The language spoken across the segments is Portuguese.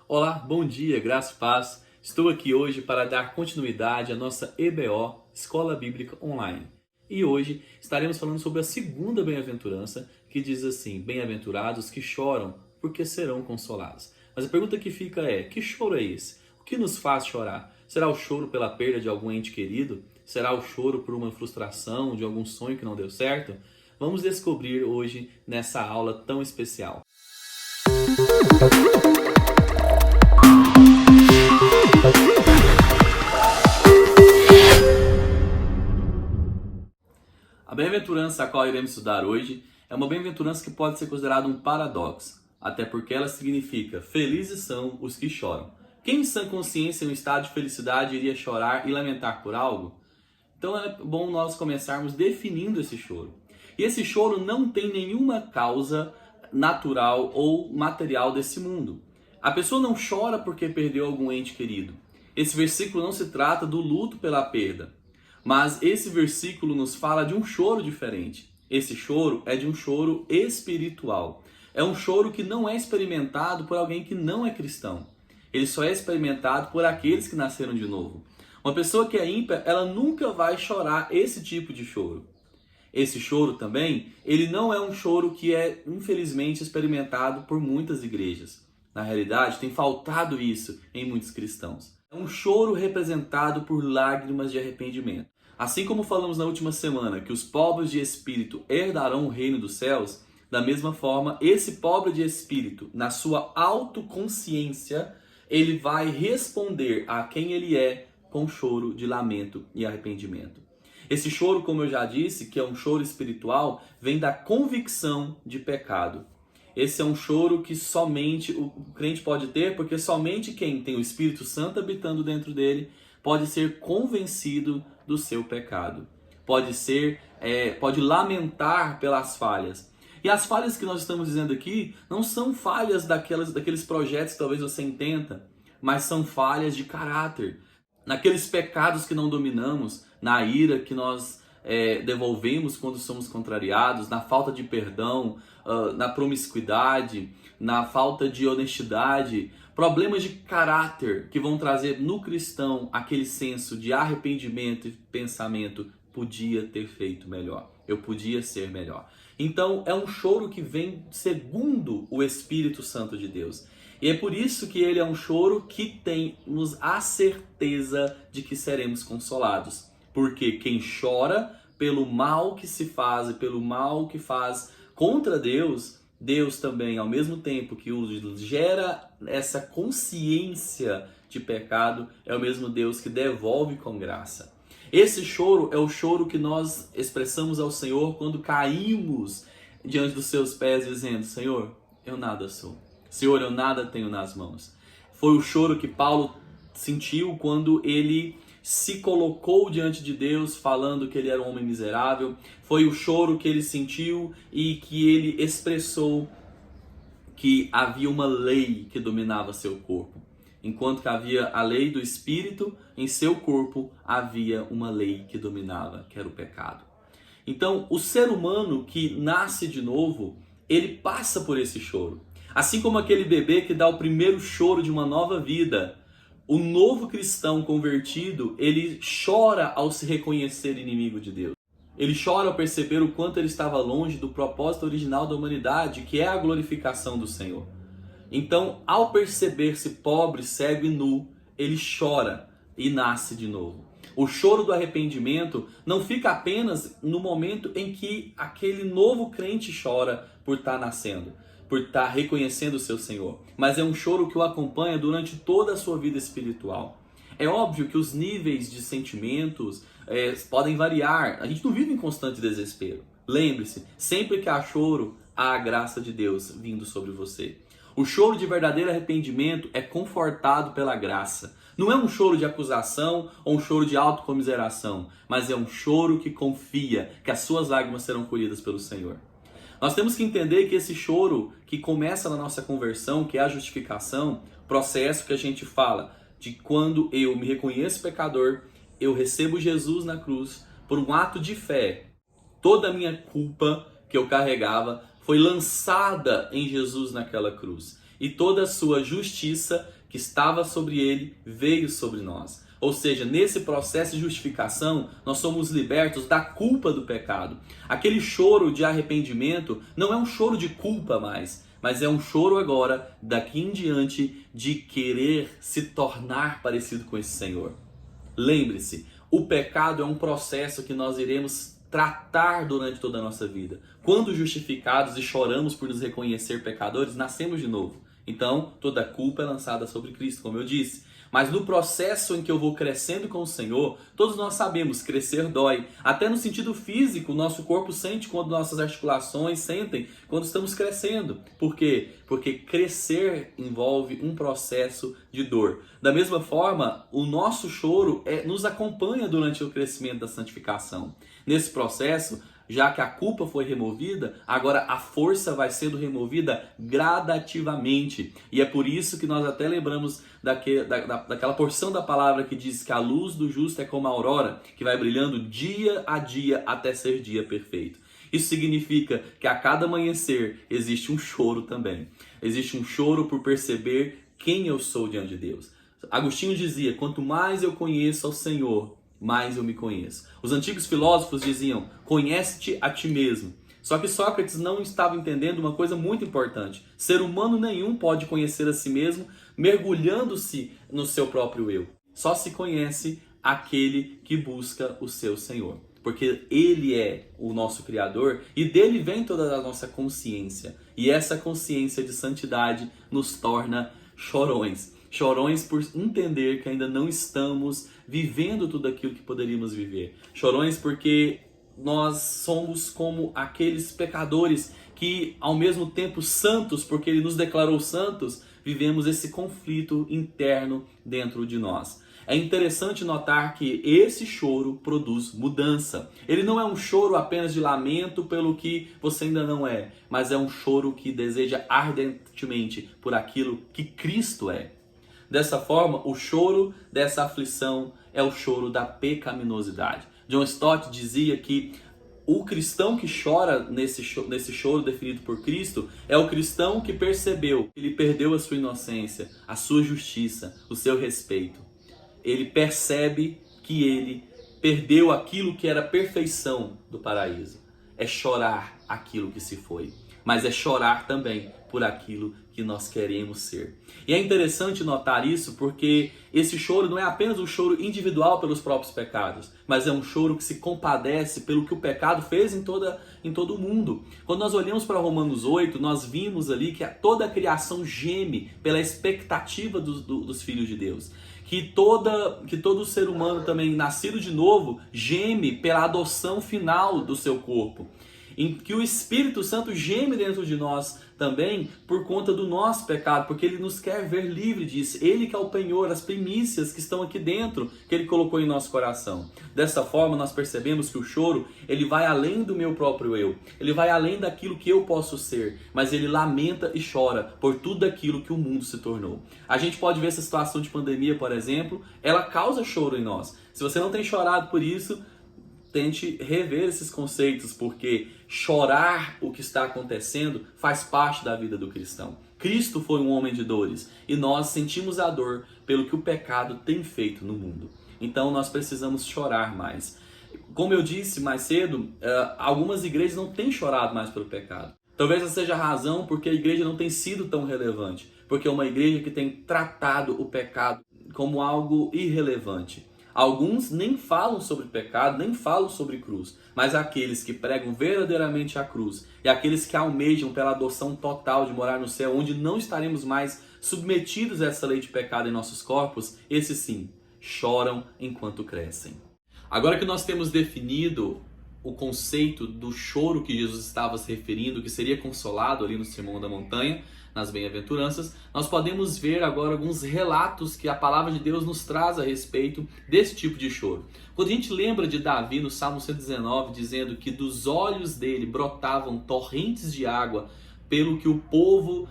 Olá, bom dia, graça e paz. Estou aqui hoje para dar continuidade à nossa EBO, Escola Bíblica Online. E hoje estaremos falando sobre a segunda bem-aventurança, que diz assim: bem-aventurados que choram, porque serão consolados. Mas a pergunta que fica é: que choro é esse? O que nos faz chorar? Será o choro pela perda de algum ente querido? Será o choro por uma frustração, de algum sonho que não deu certo? Vamos descobrir hoje nessa aula tão especial. A bem-aventurança a qual iremos estudar hoje é uma bem-aventurança que pode ser considerada um paradoxo, até porque ela significa: felizes são os que choram. Quem em sã consciência, em um estado de felicidade, iria chorar e lamentar por algo? Então é bom nós começarmos definindo esse choro. E esse choro não tem nenhuma causa natural ou material desse mundo. A pessoa não chora porque perdeu algum ente querido. Esse versículo não se trata do luto pela perda, mas esse versículo nos fala de um choro diferente. Esse choro é de um choro espiritual. É um choro que não é experimentado por alguém que não é cristão. Ele só é experimentado por aqueles que nasceram de novo. Uma pessoa que é ímpia, ela nunca vai chorar esse tipo de choro. Esse choro também, ele não é um choro que é, infelizmente, experimentado por muitas igrejas. Na realidade, tem faltado isso em muitos cristãos. É um choro representado por lágrimas de arrependimento. Assim como falamos na última semana que os pobres de espírito herdarão o reino dos céus, da mesma forma, esse pobre de espírito, na sua autoconsciência, ele vai responder a quem ele é com choro de lamento e arrependimento. Esse choro, como eu já disse, que é um choro espiritual, vem da convicção de pecado. Esse é um choro que somente o crente pode ter, porque somente quem tem o Espírito Santo habitando dentro dele pode ser convencido do seu pecado. Pode lamentar pelas falhas. E as falhas que nós estamos dizendo aqui não são falhas daqueles projetos que talvez você intenta, mas são falhas de caráter. Naqueles pecados que não dominamos, na ira que nós devolvemos quando somos contrariados, na falta de perdão, na promiscuidade, na falta de honestidade, problemas de caráter que vão trazer no cristão aquele senso de arrependimento e pensamento: podia ter feito melhor, eu podia ser melhor. Então é um choro que vem segundo o Espírito Santo de Deus. E é por isso que ele é um choro que tem-nos a certeza de que seremos consolados. Porque quem chora pelo mal que se faz e pelo mal que faz contra Deus, Deus também, ao mesmo tempo que gera essa consciência de pecado, é o mesmo Deus que devolve com graça. Esse choro é o choro que nós expressamos ao Senhor quando caímos diante dos seus pés, dizendo: Senhor, eu nada sou. Senhor, eu nada tenho nas mãos. Foi o choro que Paulo sentiu quando ele se colocou diante de Deus falando que ele era um homem miserável. Foi o choro que ele sentiu e que ele expressou que havia uma lei que dominava seu corpo. Enquanto que havia a lei do Espírito, em seu corpo havia uma lei que dominava, que era o pecado. Então, o ser humano que nasce de novo, ele passa por esse choro. Assim como aquele bebê que dá o primeiro choro de uma nova vida, o novo cristão convertido, ele chora ao se reconhecer inimigo de Deus. Ele chora ao perceber o quanto ele estava longe do propósito original da humanidade, que é a glorificação do Senhor. Então, ao perceber-se pobre, cego e nu, ele chora e nasce de novo. O choro do arrependimento não fica apenas no momento em que aquele novo crente chora por estar nascendo, por estar reconhecendo o seu Senhor, mas é um choro que o acompanha durante toda a sua vida espiritual. É óbvio que os níveis de sentimentos podem variar. A gente não vive em constante desespero. Lembre-se, sempre que há choro, há a graça de Deus vindo sobre você. O choro de verdadeiro arrependimento é confortado pela graça. Não é um choro de acusação ou um choro de autocomiseração, mas é um choro que confia que as suas lágrimas serão colhidas pelo Senhor. Nós temos que entender que esse choro que começa na nossa conversão, que é a justificação, processo que a gente fala de quando eu me reconheço pecador, eu recebo Jesus na cruz por um ato de fé. Toda a minha culpa que eu carregava foi lançada em Jesus naquela cruz. e toda a sua justiça que estava sobre ele veio sobre nós. Ou seja, nesse processo de justificação, nós somos libertos da culpa do pecado. Aquele choro de arrependimento não é um choro de culpa mais, mas é um choro agora, daqui em diante, de querer se tornar parecido com esse Senhor. Lembre-se, o pecado é um processo que nós iremos tratar durante toda a nossa vida. Quando justificados e choramos por nos reconhecer pecadores, nascemos de novo. Então, toda a culpa é lançada sobre Cristo, como eu disse. Mas no processo em que eu vou crescendo com o Senhor, todos nós sabemos, crescer dói. Até no sentido físico, o nosso corpo sente quando nossas articulações sentem quando estamos crescendo. Por quê? Porque crescer envolve um processo de dor. Da mesma forma, o nosso choro nos acompanha durante o crescimento da santificação. Nesse processo, já que a culpa foi removida, agora a força vai sendo removida gradativamente. E é por isso que nós até lembramos daquela porção da palavra que diz que a luz do justo é como a aurora, que vai brilhando dia a dia até ser dia perfeito. Isso significa que a cada amanhecer existe um choro também. Existe um choro por perceber quem eu sou diante de Deus. Agostinho dizia, quanto mais eu conheço ao Senhor, mais eu me conheço. Os antigos filósofos diziam, conhece-te a ti mesmo. Só que Sócrates não estava entendendo uma coisa muito importante. Ser humano nenhum pode conhecer a si mesmo mergulhando-se no seu próprio eu. Só se conhece aquele que busca o seu Senhor. Porque Ele é o nosso Criador e dele vem toda a nossa consciência. E essa consciência de santidade nos torna chorões. Chorões por entender que ainda não estamos vivendo tudo aquilo que poderíamos viver. Chorões porque nós somos como aqueles pecadores que, ao mesmo tempo santos, porque Ele nos declarou santos, vivemos esse conflito interno dentro de nós. É interessante notar que esse choro produz mudança. Ele não é um choro apenas de lamento pelo que você ainda não é, mas é um choro que deseja ardentemente por aquilo que Cristo é. Dessa forma, o choro dessa aflição é o choro da pecaminosidade. John Stott dizia que o cristão que chora nesse choro definido por Cristo é o cristão que percebeu que ele perdeu a sua inocência, a sua justiça, o seu respeito. Ele percebe que ele perdeu aquilo que era a perfeição do paraíso. É chorar aquilo que se foi, mas é chorar também por aquilo que nós queremos ser. E é interessante notar isso porque esse choro não é apenas um choro individual pelos próprios pecados, mas é um choro que se compadece pelo que o pecado fez em todo o mundo. Quando nós olhamos para Romanos 8, nós vimos ali que toda a criação geme pela expectativa dos filhos de Deus. Que todo ser humano também nascido de novo geme pela adoção final do seu corpo. Em que o Espírito Santo geme dentro de nós também por conta do nosso pecado, porque Ele nos quer ver livre disso. Ele que é o penhor, as primícias que estão aqui dentro, que Ele colocou em nosso coração. Dessa forma, nós percebemos que o choro, ele vai além do meu próprio eu. Ele vai além daquilo que eu posso ser, mas ele lamenta e chora por tudo aquilo que o mundo se tornou. A gente pode ver essa situação de pandemia, por exemplo, ela causa choro em nós. Se você não tem chorado por isso, tente rever esses conceitos, porque chorar o que está acontecendo faz parte da vida do cristão. Cristo foi um homem de dores e nós sentimos a dor pelo que o pecado tem feito no mundo. Então nós precisamos chorar mais. Como eu disse mais cedo, algumas igrejas não têm chorado mais pelo pecado. Talvez essa seja a razão porque a igreja não tem sido tão relevante, porque é uma igreja que tem tratado o pecado como algo irrelevante. Alguns nem falam sobre pecado, nem falam sobre cruz, mas aqueles que pregam verdadeiramente a cruz e aqueles que almejam pela adoção total de morar no céu, onde não estaremos mais submetidos a essa lei de pecado em nossos corpos, esses sim, choram enquanto crescem. Agora que nós temos definido o conceito do choro que Jesus estava se referindo, que seria consolado ali no Sermão da Montanha, nas bem-aventuranças, nós podemos ver agora alguns relatos que a palavra de Deus nos traz a respeito desse tipo de choro. Quando a gente lembra de Davi no Salmo 119, dizendo que dos olhos dele brotavam torrentes de água, pelo que o povo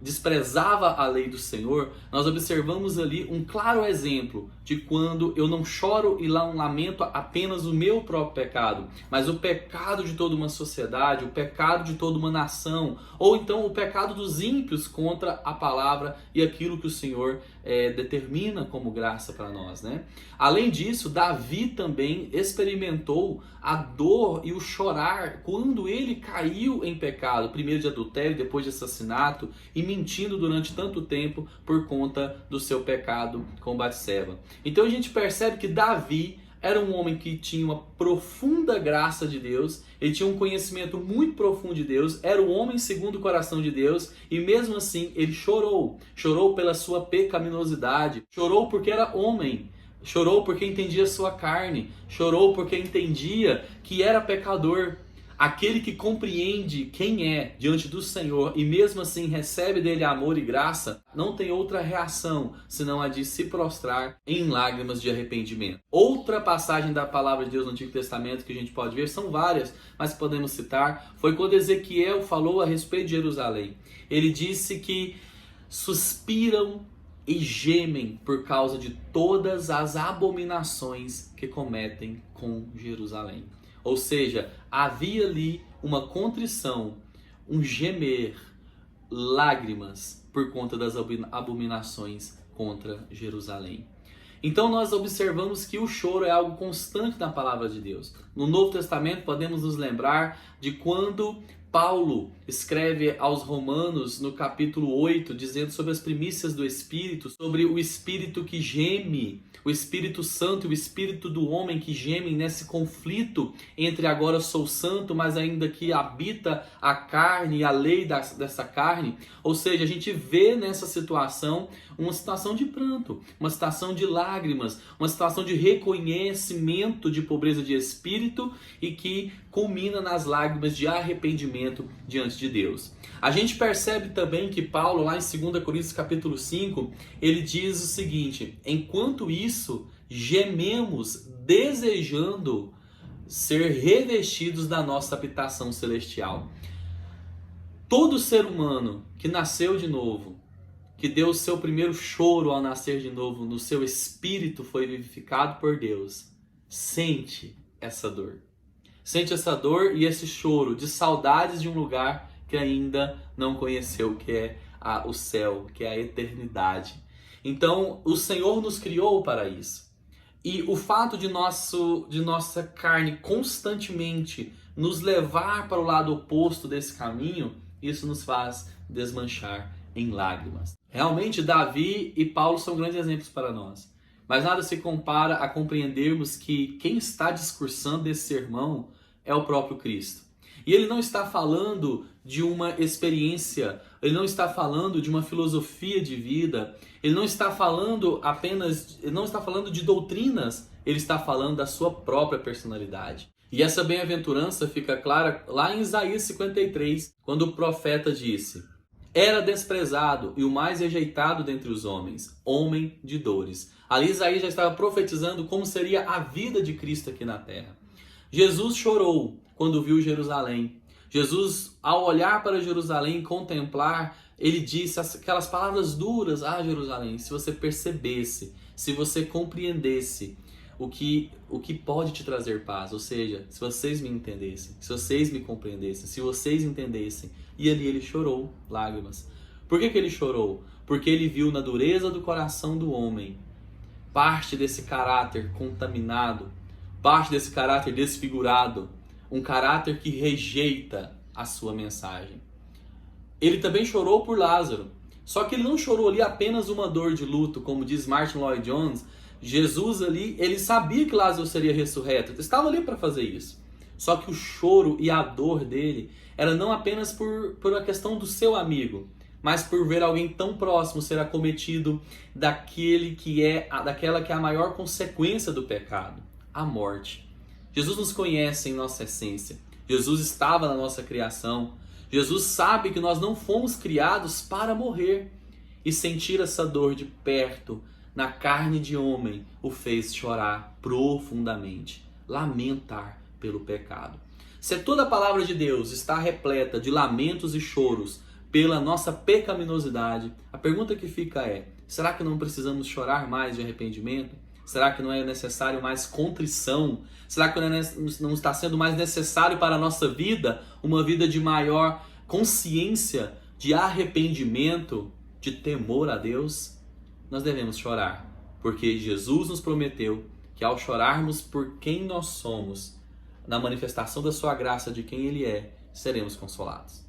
desprezava a lei do Senhor, nós observamos ali um claro exemplo de quando eu não choro e não lamento apenas o meu próprio pecado, mas o pecado de toda uma sociedade, o pecado de toda uma nação, ou então o pecado dos ímpios contra a palavra e aquilo que o Senhor determina como graça para nós, né? Além disso, Davi também experimentou a dor e o chorar quando ele caiu em pecado, primeiro de adultério, depois de assassinato, e mentindo durante tanto tempo por conta do seu pecado com Batseba. Então a gente percebe que Davi era um homem que tinha uma profunda graça de Deus, ele tinha um conhecimento muito profundo de Deus, era o homem segundo o coração de Deus, e mesmo assim ele chorou. Chorou pela sua pecaminosidade, chorou porque era homem, chorou porque entendia a sua carne, chorou porque entendia que era pecador. Aquele que compreende quem é diante do Senhor e mesmo assim recebe dele amor e graça, não tem outra reação senão a de se prostrar em lágrimas de arrependimento. Outra passagem da palavra de Deus no Antigo Testamento que a gente pode ver, são várias, mas podemos citar, foi quando Ezequiel falou a respeito de Jerusalém. Ele disse que suspiram e gemem por causa de todas as abominações que cometem com Jerusalém. Ou seja, havia ali uma contrição, um gemer, lágrimas por conta das abominações contra Jerusalém. Então nós observamos que o choro é algo constante na palavra de Deus. No Novo Testamento podemos nos lembrar de quando Paulo escreve aos Romanos no capítulo 8, dizendo sobre as primícias do Espírito, sobre o Espírito que geme, o Espírito Santo e o Espírito do homem que gemem nesse conflito entre agora sou santo, mas ainda que habita a carne e a lei dessa carne. Ou seja, a gente vê nessa situação uma situação de pranto, uma situação de lágrimas, uma situação de reconhecimento de pobreza de espírito e que culmina nas lágrimas de arrependimento diante de Deus. A gente percebe também que Paulo, lá em 2 Coríntios capítulo 5, ele diz o seguinte: enquanto isso, gememos desejando ser revestidos da nossa habitação celestial. Todo ser humano que nasceu de novo, que deu o seu primeiro choro ao nascer de novo, no seu espírito foi vivificado por Deus, sente essa dor. Sente essa dor e esse choro de saudades de um lugar que ainda não conheceu, que é o céu, que é a eternidade. Então, o Senhor nos criou para isso. E o fato de nossa carne constantemente nos levar para o lado oposto desse caminho, isso nos faz desmanchar em lágrimas. Realmente, Davi e Paulo são grandes exemplos para nós. Mas nada se compara a compreendermos que quem está discursando esse sermão é o próprio Cristo. E ele não está falando de uma experiência, ele não está falando de uma filosofia de vida, ele não está falando de doutrinas, ele está falando da sua própria personalidade. E essa bem-aventurança fica clara lá em Isaías 53, quando o profeta disse: era desprezado e o mais rejeitado dentre os homens, homem de dores. Ali Isaías já estava profetizando como seria a vida de Cristo aqui na terra. Jesus chorou quando viu Jerusalém. Jesus, ao olhar para Jerusalém e contemplar, ele disse aquelas palavras duras: ah, Jerusalém, se você percebesse, se você compreendesse o que pode te trazer paz, ou seja, se vocês me entendessem, se vocês me compreendessem, se vocês entendessem. E ali ele chorou lágrimas. Por que ele chorou? Porque ele viu na dureza do coração do homem parte desse caráter contaminado, parte desse caráter desfigurado, um caráter que rejeita a sua mensagem. Ele também chorou por Lázaro. Só que ele não chorou ali apenas uma dor de luto, como diz Martin Lloyd Jones. Jesus ali, ele sabia que Lázaro seria ressurreto, ele estava ali para fazer isso. Só que o choro e a dor dele era não apenas por a questão do seu amigo, mas por ver alguém tão próximo ser acometido daquela que é a maior consequência do pecado, a morte. Jesus nos conhece em nossa essência. Jesus estava na nossa criação. Jesus sabe que nós não fomos criados para morrer. E sentir essa dor de perto, na carne de homem, o fez chorar profundamente, lamentar pelo pecado. Se toda a palavra de Deus está repleta de lamentos e choros pela nossa pecaminosidade. A pergunta que fica é: será que não precisamos chorar mais de arrependimento? Será que não é necessário mais contrição? Será que não está sendo mais necessário para a nossa vida uma vida de maior consciência, de arrependimento, de temor a Deus? Nós devemos chorar, porque Jesus nos prometeu que ao chorarmos por quem nós somos, na manifestação da sua graça de quem Ele é, seremos consolados.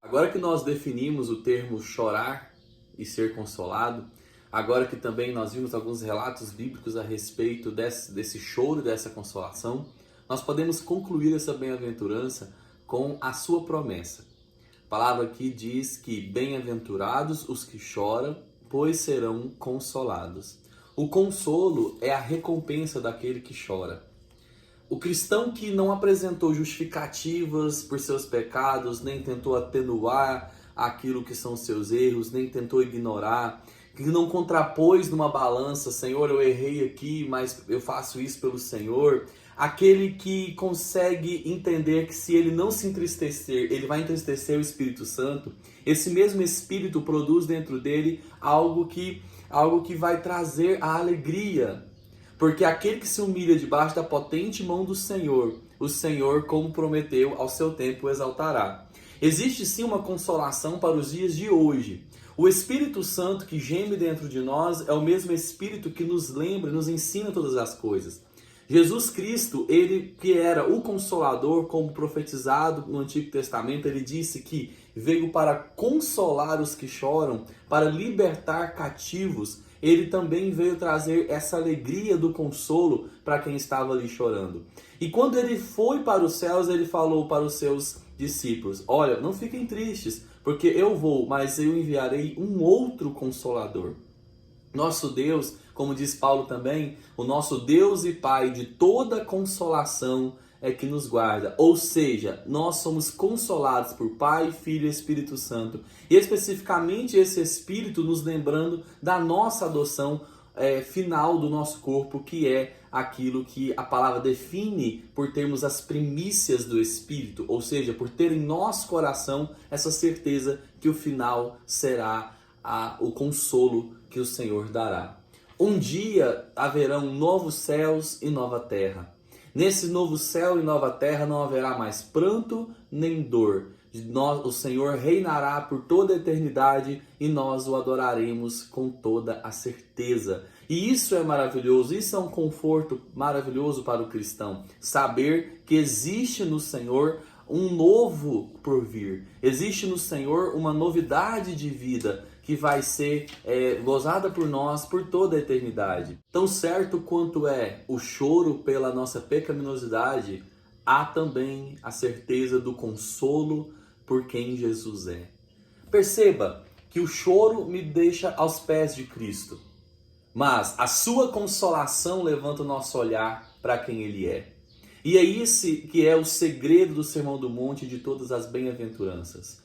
Agora que nós definimos o termo chorar e ser consolado, agora que também nós vimos alguns relatos bíblicos a respeito desse choro e dessa consolação, nós podemos concluir essa bem-aventurança com a sua promessa. A palavra aqui diz que bem-aventurados os que choram, pois serão consolados. O consolo é a recompensa daquele que chora. O cristão que não apresentou justificativas por seus pecados, nem tentou atenuar aquilo que são seus erros, nem tentou ignorar, que não contrapôs numa balança: Senhor, eu errei aqui, mas eu faço isso pelo Senhor. Aquele que consegue entender que se ele não se entristecer, ele vai entristecer o Espírito Santo. Esse mesmo Espírito produz dentro dele algo que vai trazer a alegria. Porque aquele que se humilha debaixo da potente mão do Senhor, o Senhor, como prometeu, ao seu tempo o exaltará. Existe sim uma consolação para os dias de hoje. O Espírito Santo que geme dentro de nós é o mesmo Espírito que nos lembra, nos ensina todas as coisas. Jesus Cristo, ele que era o Consolador, como profetizado no Antigo Testamento, ele disse que veio para consolar os que choram, para libertar cativos. Ele também veio trazer essa alegria do consolo para quem estava ali chorando. E quando ele foi para os céus, ele falou para os seus discípulos: olha, não fiquem tristes, porque eu vou, mas eu enviarei um outro Consolador. Nosso Deus, como diz Paulo também, o nosso Deus e Pai de toda consolação é que nos guarda. Ou seja, nós somos consolados por Pai, Filho e Espírito Santo. E especificamente esse Espírito nos lembrando da nossa adoção final do nosso corpo, que é aquilo que a palavra define por termos as primícias do Espírito. Ou seja, por ter em nosso coração essa certeza que o final será o consolo que o Senhor dará. Um dia haverão novos céus e nova terra. Nesse novo céu e nova terra não haverá mais pranto nem dor. O Senhor reinará por toda a eternidade e nós o adoraremos com toda a certeza. E isso é maravilhoso, isso é um conforto maravilhoso para o cristão. Saber que existe no Senhor um novo por vir. Existe no Senhor uma novidade de vida que vai ser gozada por nós por toda a eternidade. Tão certo quanto é o choro pela nossa pecaminosidade, há também a certeza do consolo por quem Jesus é. Perceba que o choro me deixa aos pés de Cristo, mas a sua consolação levanta o nosso olhar para quem Ele é. E é esse que é o segredo do Sermão do Monte e de todas as bem-aventuranças.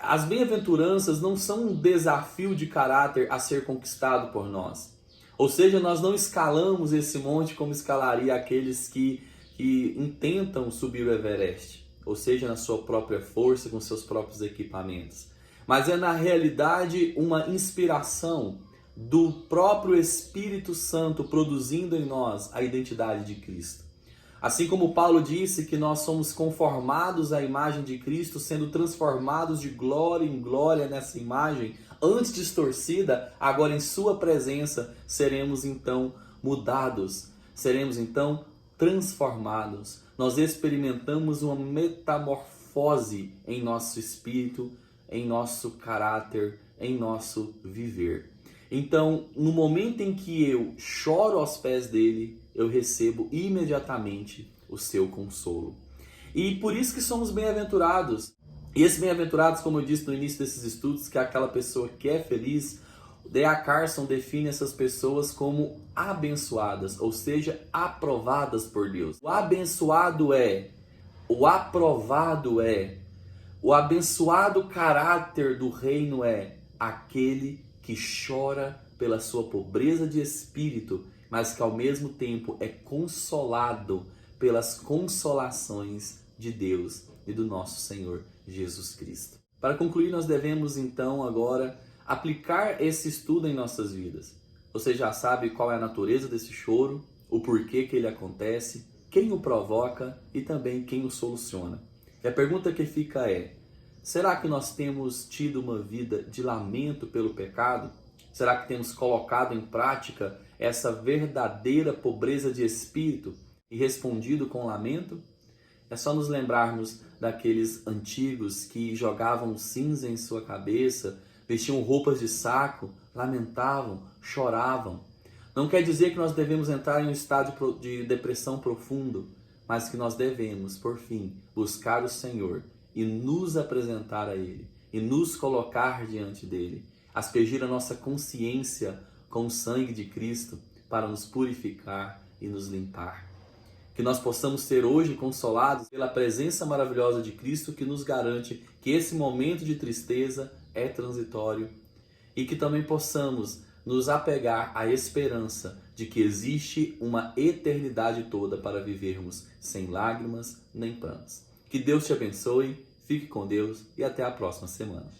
As bem-aventuranças não são um desafio de caráter a ser conquistado por nós. Ou seja, nós não escalamos esse monte como escalaria aqueles que intentam subir o Everest. Ou seja, na sua própria força, com seus próprios equipamentos. Mas é na realidade uma inspiração do próprio Espírito Santo produzindo em nós a identidade de Cristo. Assim como Paulo disse que nós somos conformados à imagem de Cristo, sendo transformados de glória em glória nessa imagem, antes distorcida, agora em sua presença, seremos então mudados, seremos então transformados. Nós experimentamos uma metamorfose em nosso espírito, em nosso caráter, em nosso viver. Então, no momento em que eu choro aos pés dele, eu recebo imediatamente o seu consolo. E por isso que somos bem-aventurados. E esses bem-aventurados, como eu disse no início desses estudos, que é aquela pessoa que é feliz, D.A. Carson define essas pessoas como abençoadas, ou seja, aprovadas por Deus. O abençoado o aprovado o abençoado caráter do reino é aquele que chora pela sua pobreza de espírito, mas que ao mesmo tempo é consolado pelas consolações de Deus e do nosso Senhor Jesus Cristo. Para concluir, nós devemos então agora aplicar esse estudo em nossas vidas. Você já sabe qual é a natureza desse choro, o porquê que ele acontece, quem o provoca e também quem o soluciona. E a pergunta que fica é: será que nós temos tido uma vida de lamento pelo pecado? Será que temos colocado em prática essa verdadeira pobreza de espírito e respondido com lamento? É só nos lembrarmos daqueles antigos que jogavam cinza em sua cabeça, vestiam roupas de saco, lamentavam, choravam. Não quer dizer que nós devemos entrar em um estado de depressão profundo, mas que nós devemos, por fim, buscar o Senhor e nos apresentar a Ele, e nos colocar diante dEle, aspergir a nossa consciência com o sangue de Cristo para nos purificar e nos limpar. Que nós possamos ser hoje consolados pela presença maravilhosa de Cristo que nos garante que esse momento de tristeza é transitório e que também possamos nos apegar à esperança de que existe uma eternidade toda para vivermos sem lágrimas nem prantos. Que Deus te abençoe, fique com Deus e até a próxima semana.